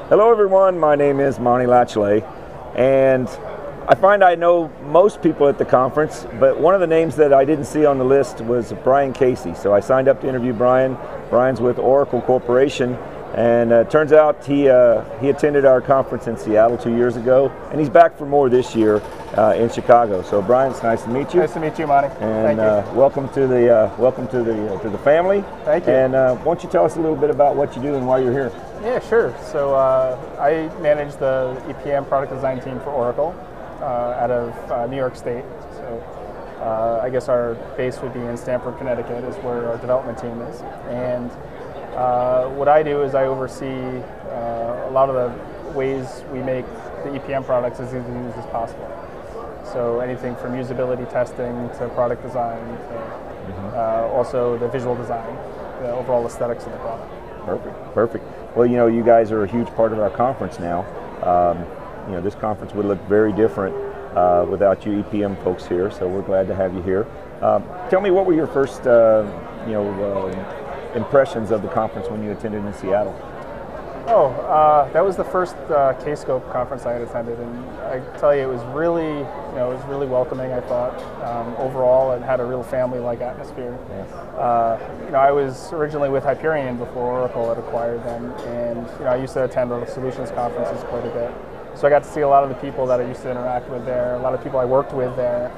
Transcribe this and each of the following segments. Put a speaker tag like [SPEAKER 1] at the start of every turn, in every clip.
[SPEAKER 1] Hello everyone, my name is Monty Latchley, and I find I know most people at the conference, but one of the names that I didn't see on the list was Brian Casey. So I signed up to interview Brian. Brian's with Oracle Corporation, and turns out he attended our conference in Seattle 2 years ago, and he's back for more this year in Chicago. So Brian, it's nice to meet you.
[SPEAKER 2] Nice to meet you, Monty.
[SPEAKER 1] And
[SPEAKER 2] Thank you.
[SPEAKER 1] welcome to the family.
[SPEAKER 2] Thank you.
[SPEAKER 1] And why don't you tell us a little bit about what you do and why you're here?
[SPEAKER 2] Yeah, sure. So I manage the EPM Product Design team for Oracle out of New York State. So I guess our base would be in Stamford, Connecticut, is where our development team is. And what I do is I oversee a lot of the ways we make the EPM products as easy to use as possible. So anything from usability testing to product design to also the visual design, the overall aesthetics of the product.
[SPEAKER 1] Perfect. Well, you know, you guys are a huge part of our conference now. You know, this conference would look very different without you EPM folks here, so we're glad to have you here. Tell me, what were your first, impressions of the conference when you attended in Seattle?
[SPEAKER 2] That was the first K-Scope conference I had attended, and I tell you, it was really, welcoming. I thought overall, it had a real family-like atmosphere.
[SPEAKER 1] Yes.
[SPEAKER 2] I was originally with Hyperion before Oracle had acquired them, and I used to attend the solutions conferences quite a bit. So I got to see a lot of the people that I used to interact with there, a lot of people I worked with there,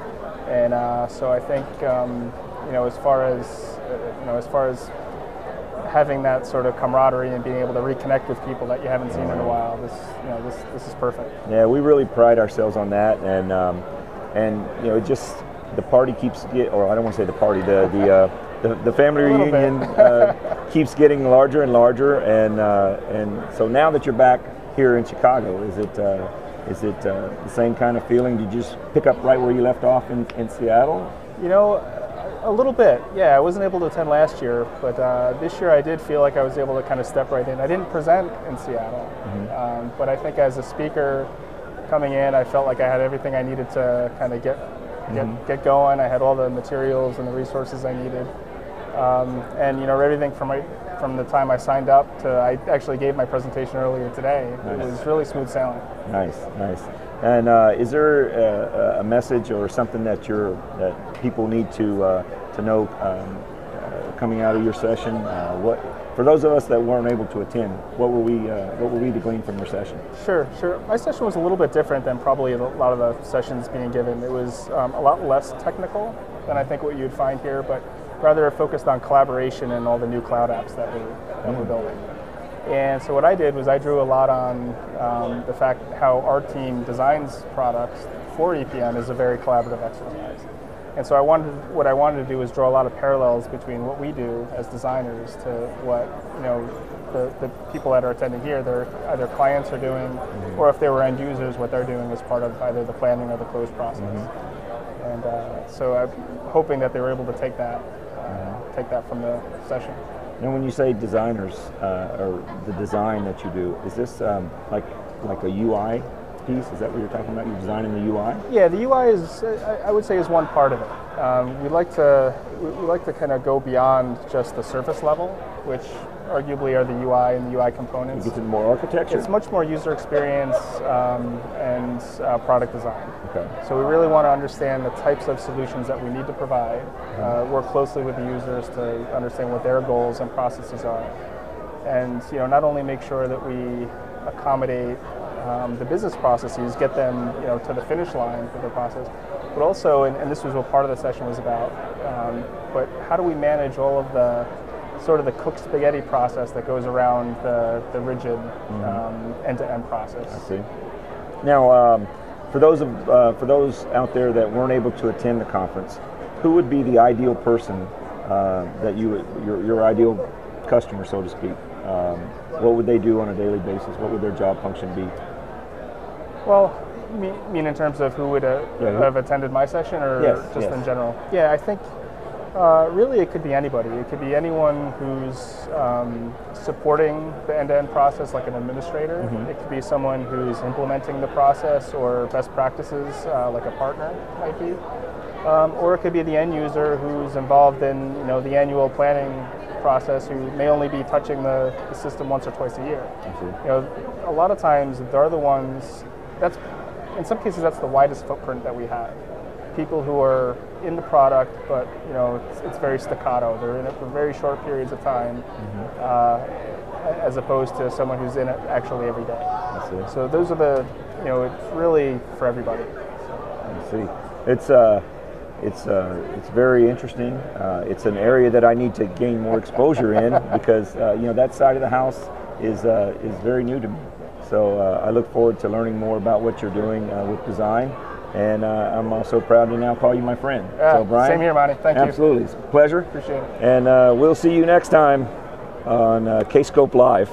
[SPEAKER 2] and so I think, as far as having that sort of camaraderie and being able to reconnect with people that you haven't seen in a while, this is perfect.
[SPEAKER 1] Yeah, we really pride ourselves on that, and just the party keeps or I don't want to say the party, the family reunion keeps getting larger and larger, and so now that you're back here in Chicago, is it the same kind of feeling? Did you just pick up right where you left off in Seattle?
[SPEAKER 2] A little bit, yeah. I wasn't able to attend last year, but this year I did feel like I was able to kind of step right in. I didn't present in Seattle, but I think as a speaker coming in, I felt like I had everything I needed to kind of get going. I had all the materials and the resources I needed, and everything from the time I signed up to I actually gave my presentation earlier today. Nice. It was really smooth sailing.
[SPEAKER 1] Nice. And is there a message or something that people need to know coming out of your session? For those of us that weren't able to attend, what were we to glean from your session? Sure.
[SPEAKER 2] My session was a little bit different than probably a lot of the sessions being given. It was a lot less technical than I think what you'd find here, but rather focused on collaboration and all the new cloud apps that we're building. And so what I did was I drew a lot on the fact how our team designs products for EPM is a very collaborative exercise. And so what I wanted to do was draw a lot of parallels between what we do as designers to what the people that are attending here, they're either clients are doing, or if they were end users, what they're doing as part of either the planning or the close process. And so I'm hoping that they were able to take that from the session.
[SPEAKER 1] Now, when you say designers, or the design that you do, is this like a UI piece? Is that what you're talking about? You're designing the UI?
[SPEAKER 2] Yeah, the UI is, I would say, is one part of it. We like to kind of go beyond just the surface level, which arguably are the UI and the UI components.
[SPEAKER 1] You get into more architecture?
[SPEAKER 2] It's much more user experience and product design.
[SPEAKER 1] Okay.
[SPEAKER 2] So we really want to understand the types of solutions that we need to provide, work closely with the users to understand what their goals and processes are, and not only make sure that we accommodate the business processes, get them to the finish line for the process, but also, and this was what part of the session was about, but how do we manage all of the sort of the cooked spaghetti process that goes around the rigid end-to-end process.
[SPEAKER 1] I see. Now, for those out there that weren't able to attend the conference, who would be the ideal person that your ideal customer, so to speak? What would they do on a daily basis? What would their job function be?
[SPEAKER 2] Well, you mean in terms of who would have attended my session, or just in general? Yeah, I think really it could be anybody. It could be anyone who's supporting the end-to-end process, like an administrator. It could be someone who's implementing the process or best practices, like a partner might be. Or it could be the end user who's involved in the annual planning process who may only be touching the system once or twice a year. You know, a lot of times they're the ones, in some cases that's the widest footprint that we have. People who are in the product, but you know, it's very staccato. They're in it for very short periods of time, as opposed to someone who's in it actually every day. So those are the, you know, it's really for everybody.
[SPEAKER 1] I see. It's very interesting. It's an area that I need to gain more exposure in because you know, that side of the house is very new to me. So I look forward to learning more about what you're doing with design. And I'm also proud to now call you my friend.
[SPEAKER 2] Yeah,
[SPEAKER 1] so Brian,
[SPEAKER 2] same here, Monty. Thank you.
[SPEAKER 1] Absolutely, it's a pleasure.
[SPEAKER 2] Appreciate it.
[SPEAKER 1] And we'll see you next time on K-Scope Live.